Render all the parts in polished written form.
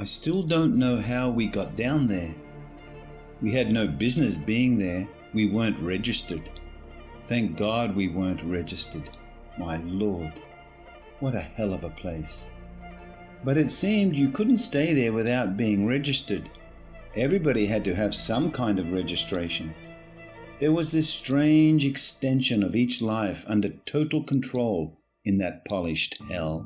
I still don't know how we got down there. We had no business being there. We weren't registered. Thank God we weren't registered. My Lord, what a hell of a place. But it seemed you couldn't stay there without being registered. Everybody had to have some kind of registration. There was this strange extension of each life under total control in that polished hell.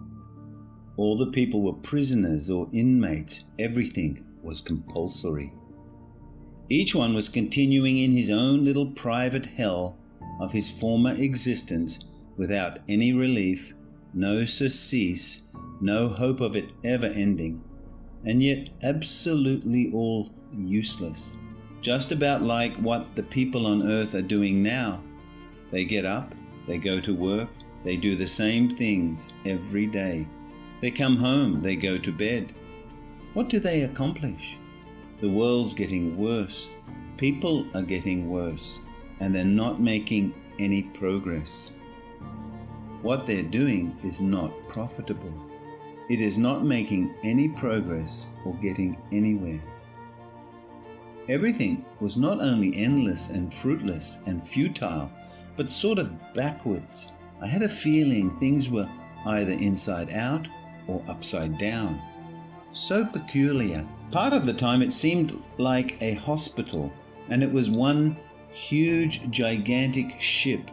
All the people were prisoners or inmates. Everything was compulsory. Each one was continuing in his own little private hell of his former existence without any relief, no surcease, no hope of it ever ending, and yet absolutely all useless. Just about like what the people on earth are doing now. They get up, they go to work, they do the same things every day. They come home, they go to bed. What do they accomplish? The world's getting worse. People are getting worse, and they're not making any progress. What they're doing is not profitable. It is not making any progress or getting anywhere. Everything was not only endless and fruitless and futile, but sort of backwards. I had a feeling things were either inside out or upside down. So peculiar. Part of the time it seemed like a hospital, and it was one huge, gigantic ship.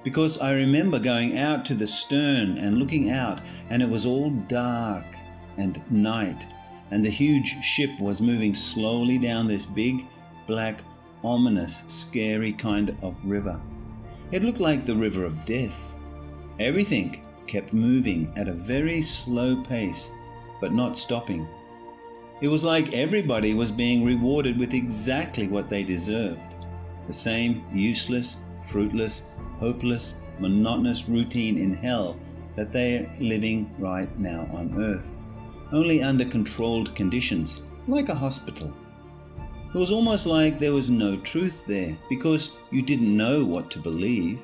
Because I remember going out to the stern and looking out, and it was all dark and night, and the huge ship was moving slowly down this big, black, ominous, scary kind of river. It looked like the river of death. Everything kept moving at a very slow pace, but not stopping. It was like everybody was being rewarded with exactly what they deserved. The same useless, fruitless, hopeless, monotonous routine in hell that they are living right now on earth, only under controlled conditions, like a hospital. It was almost like there was no truth there, because you didn't know what to believe.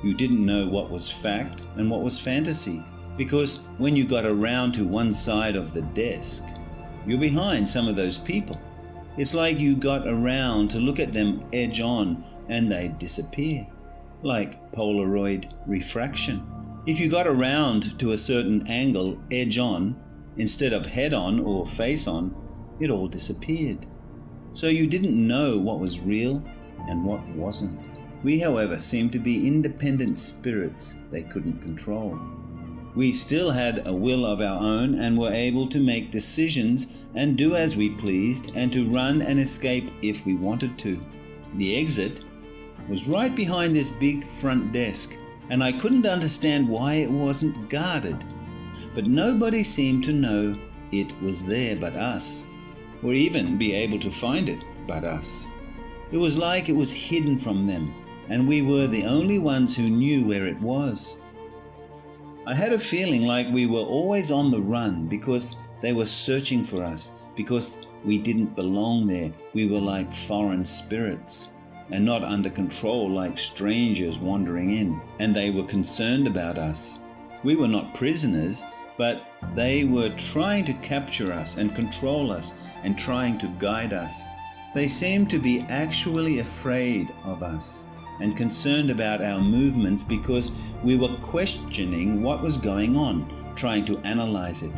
You didn't know what was fact and what was fantasy, because when you got around to one side of the desk, you're behind some of those people. It's like you got around to look at them edge on and they disappear, like Polaroid refraction. If you got around to a certain angle edge on, instead of head on or face on, it all disappeared. So you didn't know what was real and what wasn't. We, however, seemed to be independent spirits they couldn't control. We still had a will of our own and were able to make decisions and do as we pleased and to run and escape if we wanted to. The exit was right behind this big front desk, and I couldn't understand why it wasn't guarded. But nobody seemed to know it was there but us, or even be able to find it but us. It was like it was hidden from them, and we were the only ones who knew where it was. I had a feeling like we were always on the run because they were searching for us, because we didn't belong there. We were like foreign spirits and not under control like strangers wandering in, and they were concerned about us. We were not prisoners, but they were trying to capture us and control us and trying to guide us. They seemed to be actually afraid of us and concerned about our movements because we were questioning what was going on, trying to analyze it.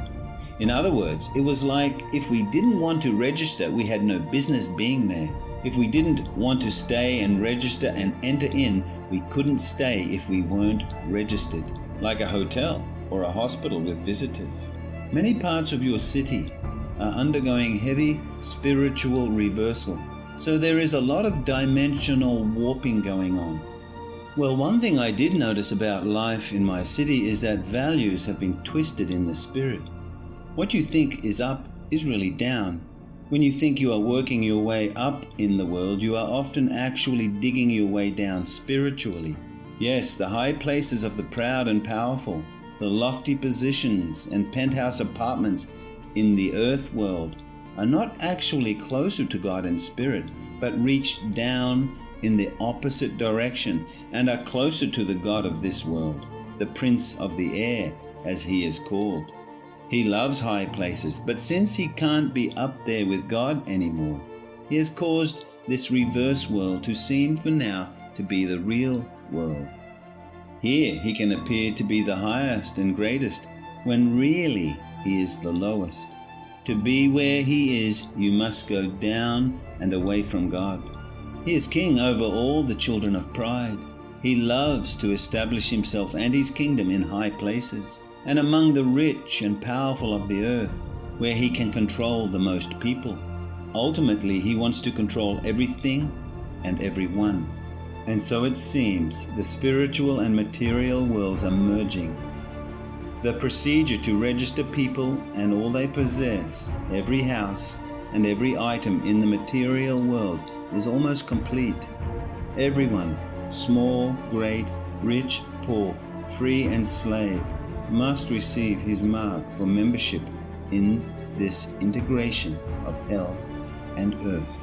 In other words, it was like if we didn't want to register, we had no business being there. If we didn't want to stay and register and enter in, we couldn't stay if we weren't registered, like a hotel or a hospital with visitors. Many parts of your city are undergoing heavy spiritual reversal. So there is a lot of dimensional warping going on. Well, one thing I did notice about life in my city is that values have been twisted in the spirit. What you think is up is really down. When you think you are working your way up in the world, you are often actually digging your way down spiritually. Yes, the high places of the proud and powerful, the lofty positions and penthouse apartments in the earth world are not actually closer to God in spirit, but reach down in the opposite direction and are closer to the God of this world, the Prince of the Air, as he is called. He loves high places, but since he can't be up there with God anymore, he has caused this reverse world to seem for now to be the real world. Here he can appear to be the highest and greatest, when really he is the lowest. To be where he is, you must go down and away from God. He is king over all the children of pride. He loves to establish himself and his kingdom in high places, and among the rich and powerful of the earth, where he can control the most people. Ultimately, he wants to control everything and everyone. And so it seems the spiritual and material worlds are merging. The procedure to register people and all they possess, every house and every item in the material world, is almost complete. Everyone, small, great, rich, poor, free and slave, must receive his mark for membership in this integration of hell and earth.